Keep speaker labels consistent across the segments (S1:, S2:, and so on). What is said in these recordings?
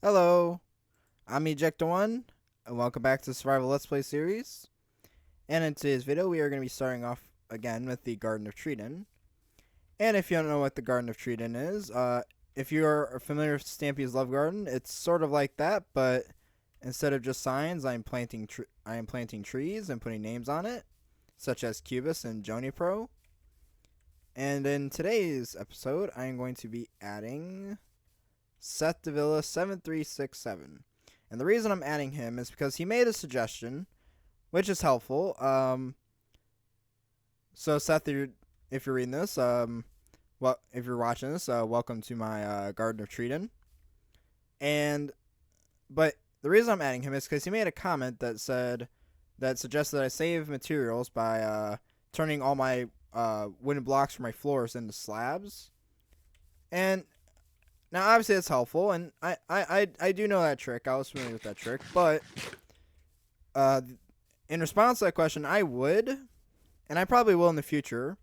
S1: Hello, I'm Ejecta1, and welcome back to the Survival Let's Play series. And in today's video, we are going to be starting off again with the Garden of Treden. And if you don't know what the Garden of Treden is, if you're familiar with Stampy's Love Garden, it's sort of like that, but instead of just signs, I am planting trees and putting names on it, such as Cubus and Jonipro. And in today's episode, I am going to be adding Seth Davila 7367. And the reason I'm adding him is because he made a suggestion, which is helpful. So Seth, if you're reading this, if you're watching this, welcome to my Garden of Treden. But the reason I'm adding him is because he made a comment that suggested that I save materials by turning all my wooden blocks for my floors into slabs. And now, obviously, it's helpful, and I do know that trick. I was familiar with that trick, but in response to that question, I would, and I probably will in the future.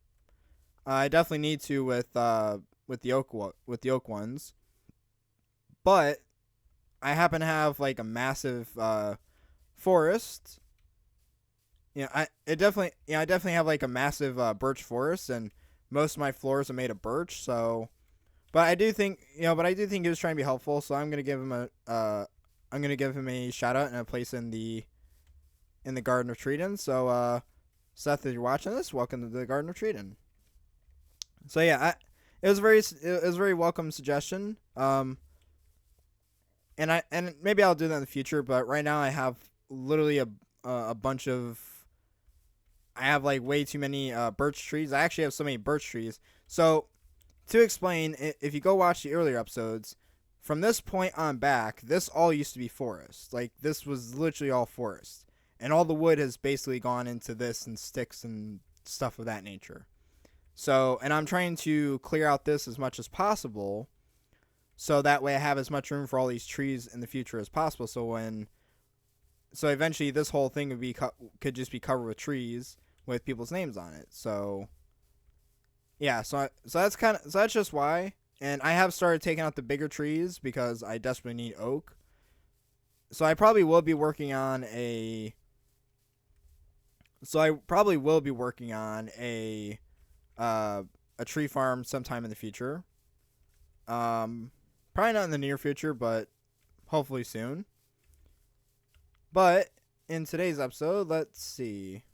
S1: I definitely need to with the oak ones, but I happen to have like a massive forest. I definitely have like a massive birch forest, and most of my floors are made of birch, so. But I do think he was trying to be helpful, so I'm gonna give him a shout out and a place in the Garden of Treden. So Seth, if you're watching this, welcome to the Garden of Treden. So yeah, it was a very welcome suggestion. And maybe I'll do that in the future, but right now I have literally a bunch of. I have like way too many birch trees. I actually have so many birch trees. So to explain, if you go watch the earlier episodes, from this point on back, this all used to be forest. Like, this was literally all forest. And all the wood has basically gone into this and sticks and stuff of that nature. So, and I'm trying to clear out this as much as possible, so that way I have as much room for all these trees in the future as possible. So eventually this whole thing could just be covered with trees with people's names on it. So yeah, so that's just why. And I have started taking out the bigger trees because I desperately need oak. So I probably will be working on a tree farm sometime in the future. Probably not in the near future, but hopefully soon. But in today's episode, let's see.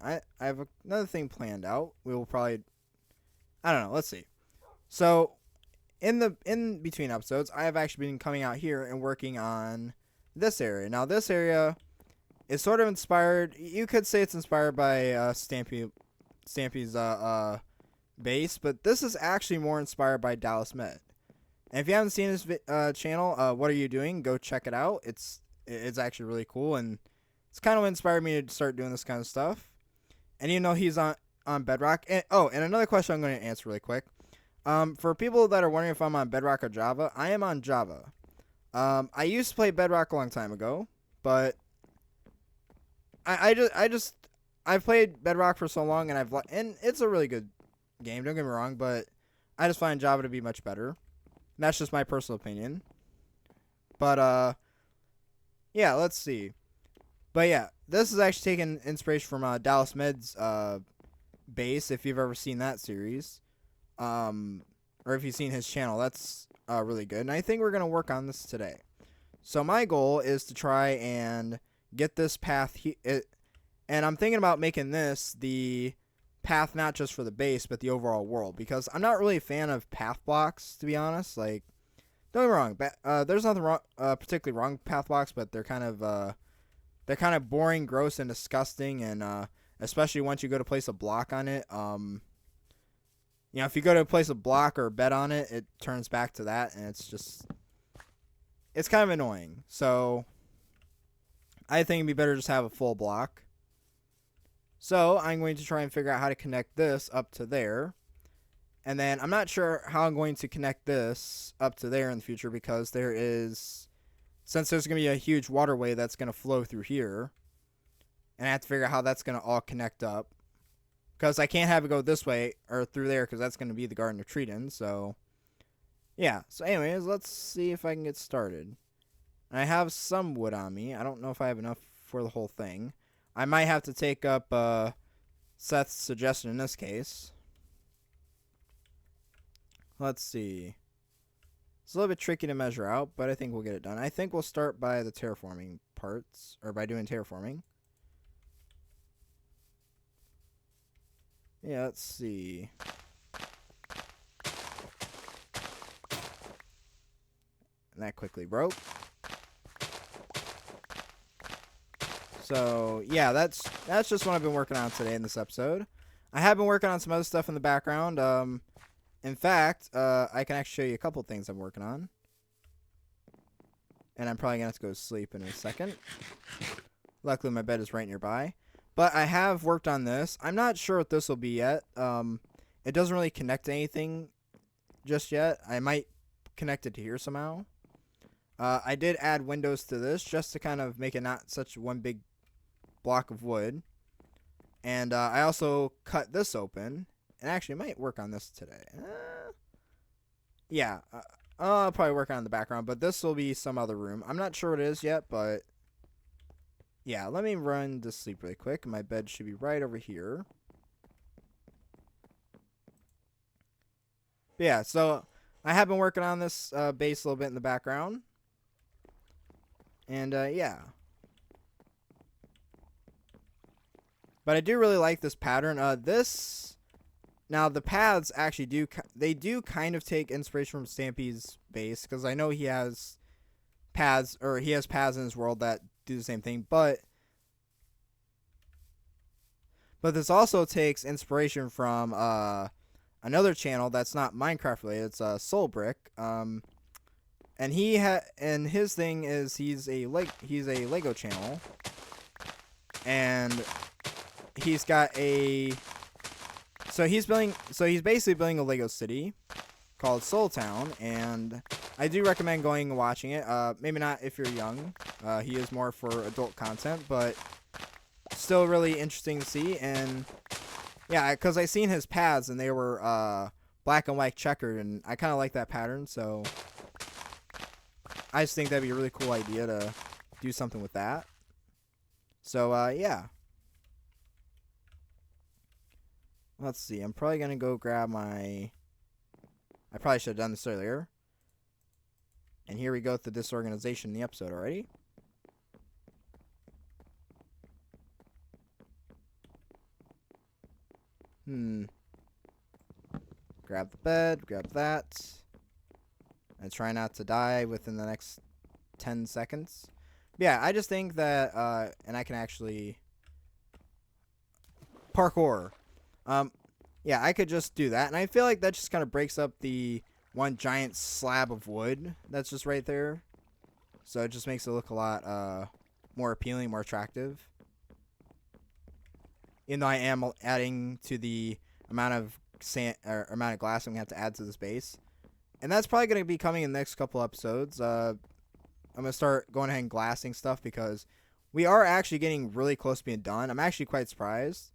S1: I have another thing planned out. We will probably, I don't know. Let's see. So, in between episodes, I have actually been coming out here and working on this area. Now, this area is sort of inspired. You could say it's inspired by Stampy's base, but this is actually more inspired by Dallas Med. And if you haven't seen his channel, what are you doing? Go check it out. It's actually really cool, and it's kind of inspired me to start doing this kind of stuff. And he's on Bedrock. And another question I'm going to answer really quick. For people that are wondering if I'm on Bedrock or Java, I am on Java. I used to play Bedrock a long time ago, but I've played Bedrock for so long, and it's a really good game. Don't get me wrong, but I just find Java to be much better. And that's just my personal opinion. But yeah, let's see. But yeah, this is actually taking inspiration from Dallas Med's base, if you've ever seen that series. Or if you've seen his channel, that's really good. And I think we're going to work on this today. So my goal is to try and get this path, and I'm thinking about making this the path not just for the base, but the overall world. Because I'm not really a fan of path blocks, to be honest. Like, don't get me wrong, there's nothing wrong, particularly wrong with path blocks, but they're kind of boring, gross, and disgusting, and especially once you go to place a block on it. If you go to place a block or a bed on it, it turns back to that, and it's kind of annoying. So I think it'd be better just have a full block. So I'm going to try and figure out how to connect this up to there. And then I'm not sure how I'm going to connect this up to there in the future, because since there's going to be a huge waterway that's going to flow through here, and I have to figure out how that's going to all connect up. Because I can't have it go this way or through there, because that's going to be the Garden of Treden. So Yeah, so anyways, let's see if I can get started. I have some wood on me. I don't know if I have enough for the whole thing. I might have to take up Seth's suggestion in this case. Let's see. It's a little bit tricky to measure out, but I think we'll get it done. I think we'll start by the terraforming parts, or by doing terraforming. Yeah, let's see. And that quickly broke. So, yeah, that's just what I've been working on today in this episode. I have been working on some other stuff in the background. In fact, I can actually show you a couple things I'm working on. And I'm probably going to have to go to sleep in a second. Luckily, my bed is right nearby. But I have worked on this. I'm not sure what this will be yet. It doesn't really connect to anything just yet. I might connect it to here somehow. I did add windows to this just to kind of make it not such one big block of wood. And I also cut this open. And actually, I might work on this today. Yeah, I'll probably work on the background, but this will be some other room. I'm not sure what it is yet, but yeah, let me run to sleep really quick. My bed should be right over here. But yeah, so I have been working on this base a little bit in the background. And yeah. But I do really like this pattern. Now the paths actually do kind of take inspiration from Stampy's base, because I know he has paths in his world that do the same thing, but this also takes inspiration from another channel that's not Minecraft related. It's Soulbrick. And and his thing is he's a Lego channel, and he's got he's basically building a Lego city called Soul Town, and I do recommend going and watching it. Maybe not if you're young. He is more for adult content, but still really interesting to see. And yeah, because I seen his paths and they were black and white checkered, and I kind of like that pattern, so I just think that'd be a really cool idea to do something with that. So yeah. Let's see. I'm probably going to go grab my... I probably should have done this earlier. And here we go with the disorganization in the episode already. Grab the bed. Grab that. And try not to die within the next 10 seconds. Yeah, I just think that... and I can actually... Parkour. Yeah, I could just do that. And I feel like that just kind of breaks up the one giant slab of wood that's just right there. So it just makes it look a lot more appealing, more attractive. Even though I am adding to the amount of sand or amount of glass I'm going to have to add to this base. And that's probably going to be coming in the next couple episodes. I'm going to start going ahead and glassing stuff because we are actually getting really close to being done. I'm actually quite surprised.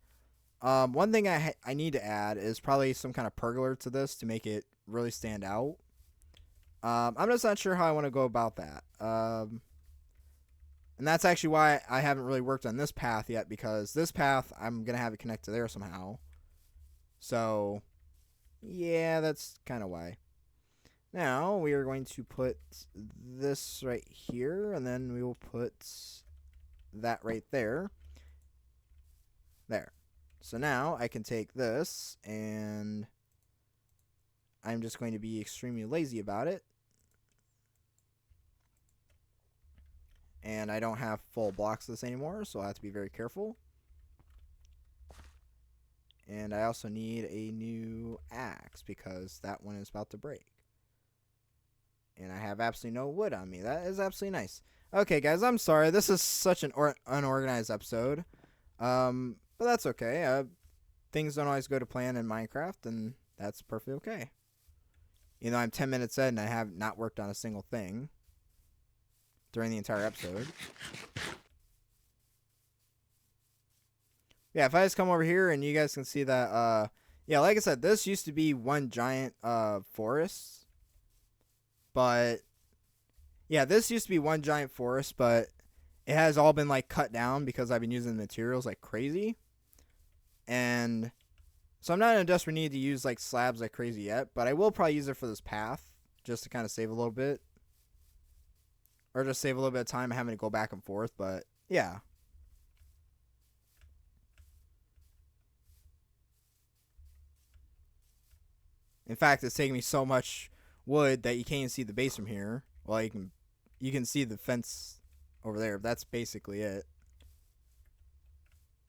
S1: One thing I need to add is probably some kind of pergola to this to make it really stand out. I'm just not sure how I want to go about that. And that's actually why I haven't really worked on this path yet, because this path, I'm going to have it connect to there somehow. So, yeah, that's kind of why. Now, we are going to put this right here, and then we will put that right there. There. So now I can take this, and I'm just going to be extremely lazy about it. And I don't have full blocks of this anymore, so I have to be very careful. And I also need a new axe, because that one is about to break. And I have absolutely no wood on me. That is absolutely nice. Okay, guys, I'm sorry. This is such an unorganized episode. But that's okay. Things don't always go to plan in Minecraft, and that's perfectly okay. You know, I'm 10 minutes in, and I have not worked on a single thing during the entire episode. Yeah, if I just come over here, and you guys can see that, yeah, like I said, this used to be one giant forest. But yeah, this used to be one giant forest, but it has all been like cut down because I've been using the materials like crazy. And so I'm not in a desperate need to use like slabs like crazy yet, but I will probably use it for this path just to kind of save a little bit. Or just save a little bit of time having to go back and forth, but yeah. In fact, it's taking me so much wood that you can't even see the base from here. Well, you can see the fence over there. That's basically it.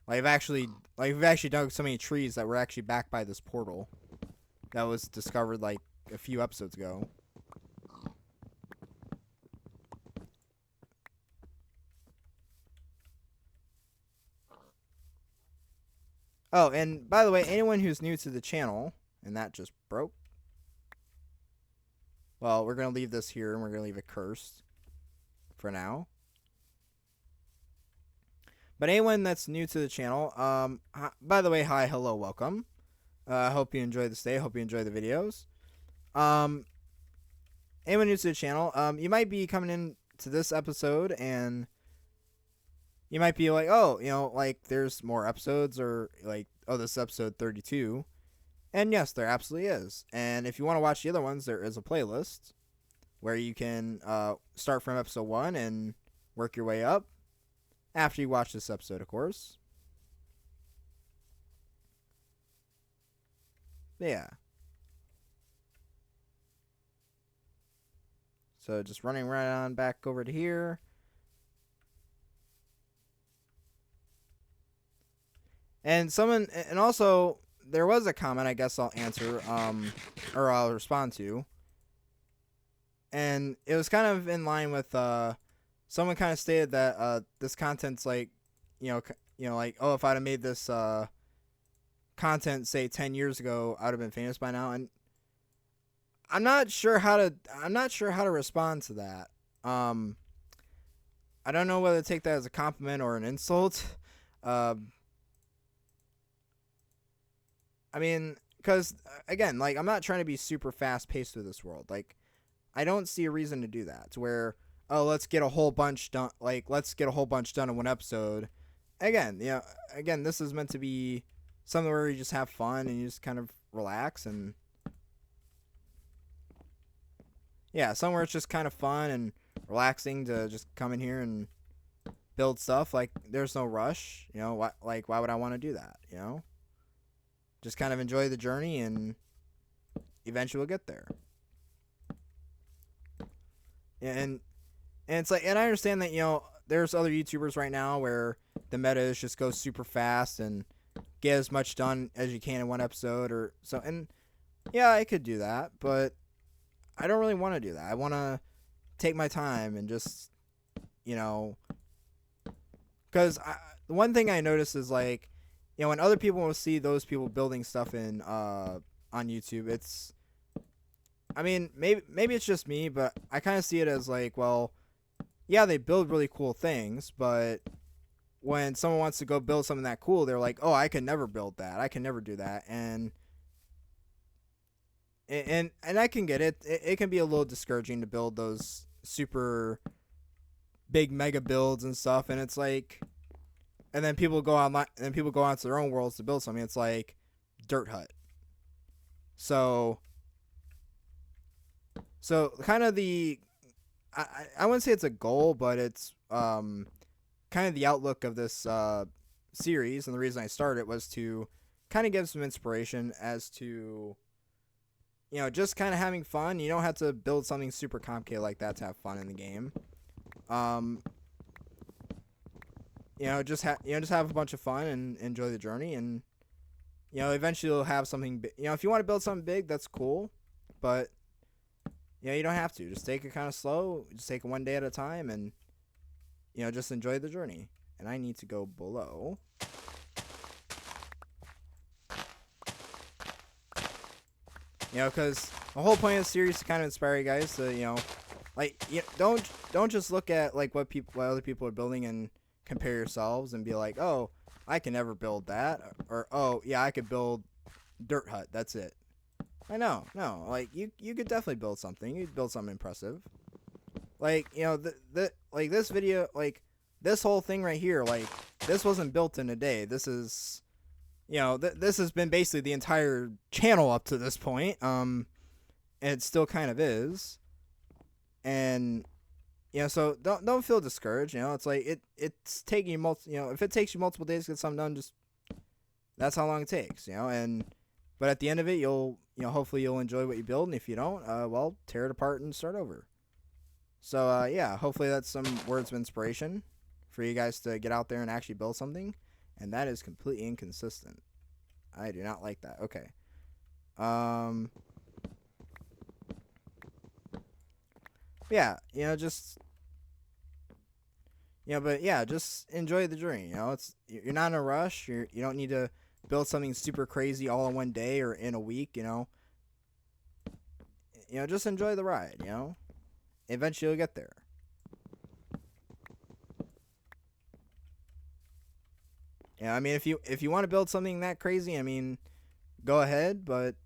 S1: We've actually dug so many trees that were actually back by this portal that was discovered like a few episodes ago. Oh, and by the way, anyone who's new to the channel, and that just broke. Well, we're going to leave this here, and we're going to leave it cursed for now. But anyone that's new to the channel, by the way, hi, hello, welcome. I hope you enjoy this day. I hope you enjoy the videos. Anyone new to the channel, you might be coming in to this episode, and you might be like, oh, like, there's more episodes, or like, oh, this is episode 32. And yes, there absolutely is. And if you want to watch the other ones, there is a playlist where you can start from episode 1 and work your way up after you watch this episode, of course. But yeah. So just running right on back over to here. And also there was a comment I guess I'll answer, or I'll respond to. And it was kind of in line with, someone kind of stated that, this content's like, like, oh, if I'd have made this, content, say 10 years ago, I'd have been famous by now. And I'm not sure how to respond to that. I don't know whether to take that as a compliment or an insult. I mean, because, again, like, I'm not trying to be super fast-paced through this world. Like, I don't see a reason to do that. To where, oh, let's get a whole bunch done. Like, let's get a whole bunch done in one episode. Again, this is meant to be something where you just have fun and you just kind of relax. And, yeah, somewhere it's just kind of fun and relaxing to just come in here and build stuff. Like, there's no rush. Why would I want to do that, Just kind of enjoy the journey, and eventually we'll get there. And it's like, and I understand that, there's other YouTubers right now where the meta is just go super fast and get as much done as you can in one episode or so. And yeah, I could do that, but I don't really want to do that. I want to take my time and just, because the one thing I notice is, like, when other people will see those people building stuff on YouTube, it's, I mean, maybe it's just me, but I kind of see it as like, well, yeah, they build really cool things, but when someone wants to go build something that cool, they're like, oh, I can never build that. I can never do that. And I can get it. It can be a little discouraging to build those super big mega builds and stuff, and it's like, and then people go online, and then people go onto their own worlds to build something. It's like Dirt Hut. So kind of I wouldn't say it's a goal, but it's kind of the outlook of this series, and the reason I started was to kind of give some inspiration as to, just kind of having fun. You don't have to build something super complicated like that to have fun in the game. Just have a bunch of fun and enjoy the journey, and eventually you'll have something. If you want to build something big, that's cool, but you don't have to. Just take it kind of slow. Just take it one day at a time, and just enjoy the journey. And I need to go below. Because the whole point of the series is to kind of inspire you guys to, don't just look at like what other people are building and compare yourselves and be like, oh, I can never build that, or oh yeah, I could build Dirt Hut. That's it. I know, no, like you could definitely build something. You'd build something impressive. Like, you know, like this video, like this whole thing right here, like this wasn't built in a day. This is, you know, this has been basically the entire channel up to this point. And it still kind of is. And you know, so don't feel discouraged. You know, it's like it's taking you you know, if it takes you multiple days to get something done, just that's how long it takes. You know, and but at the end of it, hopefully you'll enjoy what you build, and if you don't, well, tear it apart and start over. So yeah, hopefully that's some words of inspiration for you guys to get out there and actually build something. And that is completely inconsistent. I do not like that. Okay. Yeah, you know, just but yeah, just enjoy the journey. You know, you're not in a rush. You don't need to build something super crazy all in one day or in a week. Just enjoy the ride. You know, eventually you'll get there. Yeah, I mean, if you want to build something that crazy, I mean, go ahead. But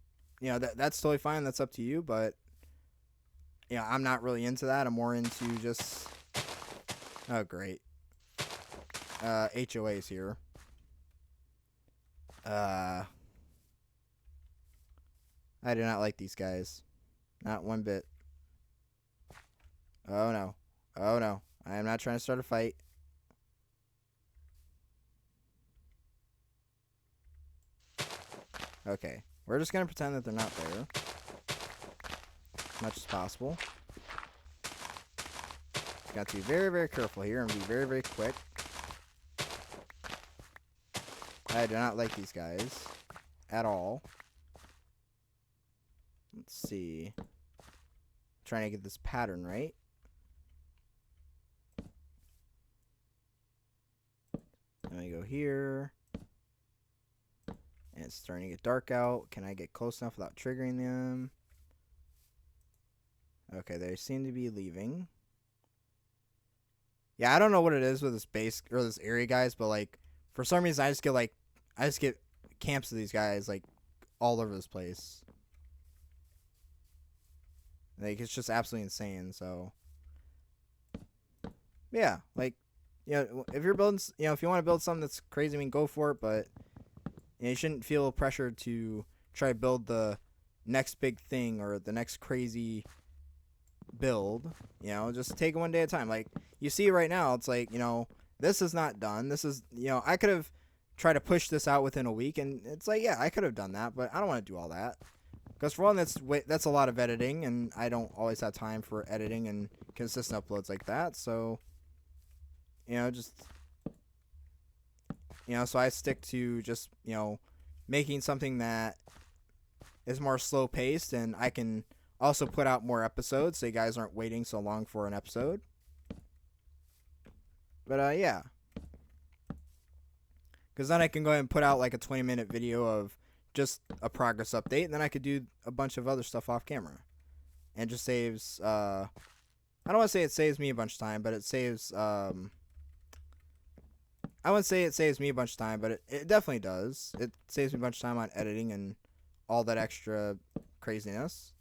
S1: that's totally fine. That's up to you. But I'm not really into that. I'm more into just oh great. HOAs here. I do not like these guys. Not one bit. Oh no. Oh no. I am not trying to start a fight. Okay. We're just gonna pretend that they're not there. As much as possible. Got to be very, very careful here and be very, very quick. I do not like these guys at all. Let's see. Trying to get this pattern right. Let me go here. And it's starting to get dark out. Can I get close enough without triggering them? Okay, they seem to be leaving. Yeah, I don't know what it is with this base or this area, guys, but like for some reason I just get camps of these guys like all over this place. Like it's just absolutely insane. So yeah, like if you're building, if you want to build something that's crazy, I mean, go for it. But you shouldn't feel pressured to try to build the next big thing or the next crazy build. Just take it one day at a time. Like you see right now, it's like this is not done. This is I could have tried to push this out within a week, and it's like I could have done that, but I don't want to do all that. Because for one, that's a lot of editing, and I don't always have time for editing and consistent uploads like that. So, so I stick to just, making something that is more slow paced, and I can also put out more episodes so you guys aren't waiting so long for an episode. But, yeah. Because then I can go ahead and put out like a 20-minute video of just a progress update, and then I could do a bunch of other stuff off camera. And it just saves, I don't want to say it saves me a bunch of time, but it saves, I wouldn't say it saves me a bunch of time, but it definitely does. It saves me a bunch of time on editing and all that extra craziness.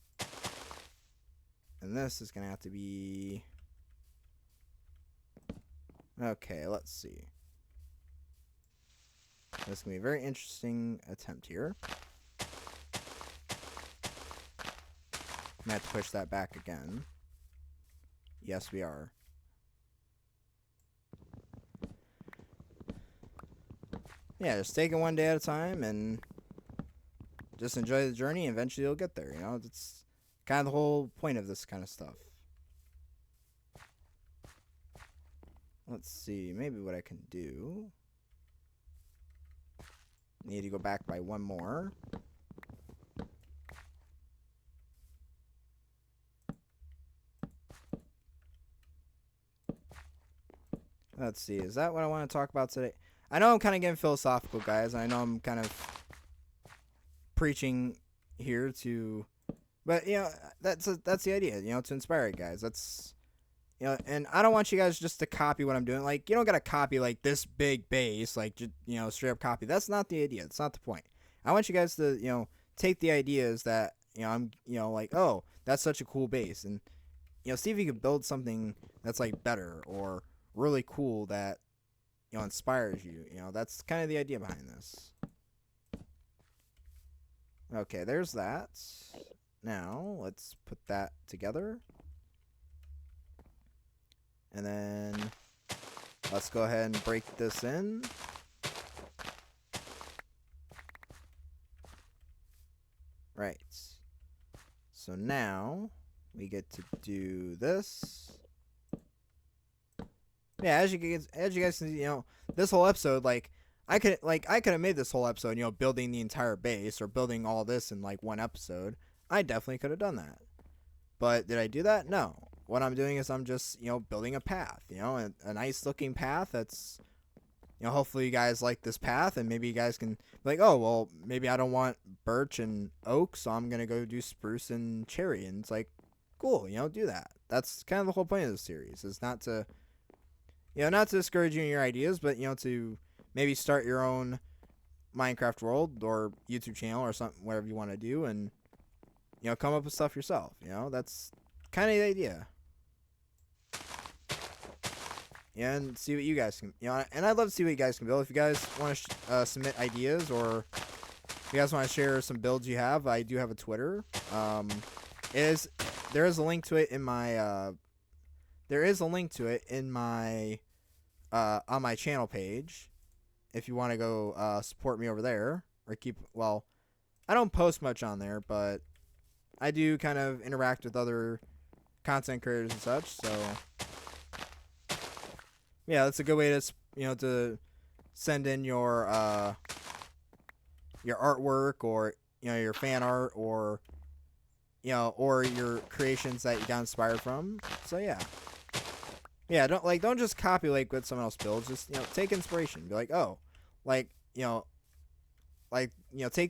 S1: And this is going to have to be... Okay, let's see. This is going to be a very interesting attempt here. I'm going to have to push that back again. Yes, we are. Yeah, just take it one day at a time and just enjoy the journey, and eventually you'll get there. It's kind of the whole point of this kind of stuff. Let's see, maybe what I can do. Need to go back by one more. Let's see, is that what I want to talk about today? I know I'm kind of getting philosophical, guys. I know I'm kind of preaching here to... But, that's the idea, to inspire you guys. That's... and I don't want you guys just to copy what I'm doing. Like, you don't gotta copy, like, this big base, like, straight up copy. That's not the idea. That's not the point. I want you guys to, take the ideas that, I'm like, oh, that's such a cool base, and see if you can build something that's like better or really cool that inspires you. That's kind of the idea behind this. Okay, there's that. Now let's put that together, and then let's go ahead and break this in. Right. So now we get to do this. Yeah, as you guys can see, this whole episode, like I could have made this whole episode, building the entire base or building all this in like one episode. I definitely could have done that. But did I do that? No. What I'm doing is I'm just, building a path, a nice looking path that's hopefully you guys like this path, and maybe you guys can be like, oh, well, maybe I don't want birch and oak, so I'm going to go do spruce and cherry. And it's like, cool, do that. That's kind of the whole point of this series, is not to, not to discourage you in your ideas, but, to maybe start your own Minecraft world or YouTube channel or something, whatever you want to do, and, come up with stuff yourself. That's kind of the idea. And see what you guys can, and I'd love to see what you guys can build. If you guys want to submit ideas, or if you guys want to share some builds you have, I do have a Twitter. There is a link to it in my, on my channel page. If you want to go support me over there, or I don't post much on there, but I do kind of interact with other content creators and such, so yeah, that's a good way to to send in your artwork, or your fan art, or or your creations that you got inspired from. So yeah, don't just copy what someone else builds. Just take inspiration. Be like, oh, take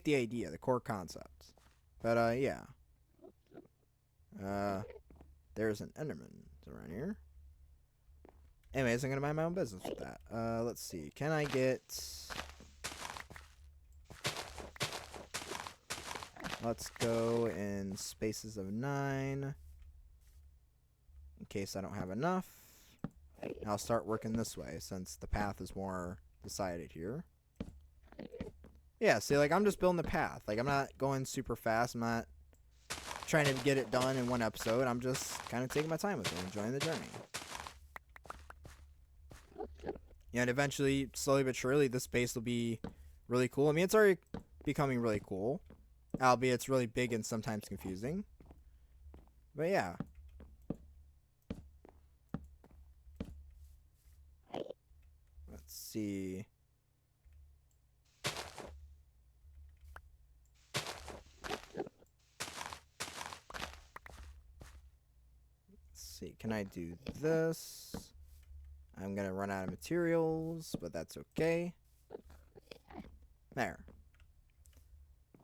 S1: the idea, the core concept. But yeah, there's an Enderman around here. Anyways, I'm gonna mind my own business with that. Let's see. Can I get? Let's go in spaces of 9, in case I don't have enough. And I'll start working this way, since the path is more decided here. Yeah, see, I'm just building the path. I'm not going super fast. I'm not trying to get it done in one episode. I'm just kind of taking my time with it, enjoying the journey. And eventually, slowly but surely, this base will be really cool. I mean, it's already becoming really cool, albeit it's really big and sometimes confusing. But yeah. Let's see. Can I do this? I'm gonna run out of materials, but that's okay. There.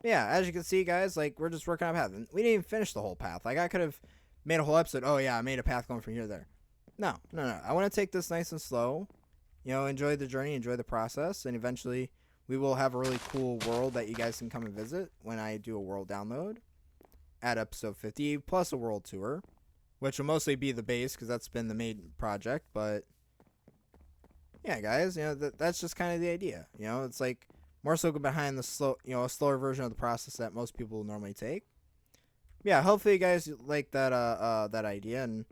S1: Yeah, as you can see, guys, we're just working on a path. And we didn't even finish the whole path. I could have made a whole episode. Oh, yeah, I made a path going from here to there. No. I want to take this nice and slow. Enjoy the journey, enjoy the process, and eventually we will have a really cool world that you guys can come and visit when I do a world download at episode 50, plus a world tour, which will mostly be the base, because that's been the main project. But yeah, guys, that's just kind of the idea. It's more so behind the slow, a slower version of the process that most people normally take. Yeah, hopefully you guys like that that idea, and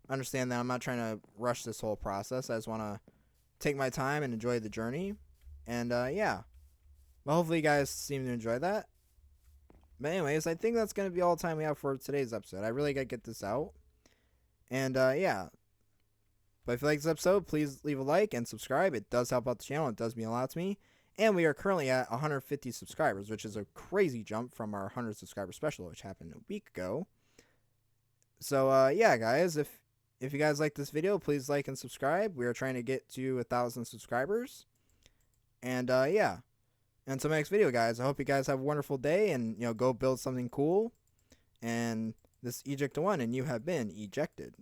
S1: understand that I'm not trying to rush this whole process. I just want to take my time and enjoy the journey. And yeah, but hopefully you guys seem to enjoy that. But anyways, I think that's going to be all the time we have for today's episode. I really got to get this out. And yeah. But if you like this episode, please leave a like and subscribe. It does help out the channel. It does mean a lot to me. And we are currently at 150 subscribers, which is a crazy jump from our 100 subscriber special, which happened a week ago. So yeah, guys, if you guys like this video, please like and subscribe. We are trying to get to 1,000 subscribers. And yeah, until my next video, guys, I hope you guys have a wonderful day, and go build something cool. And this eject one, and you have been ejected.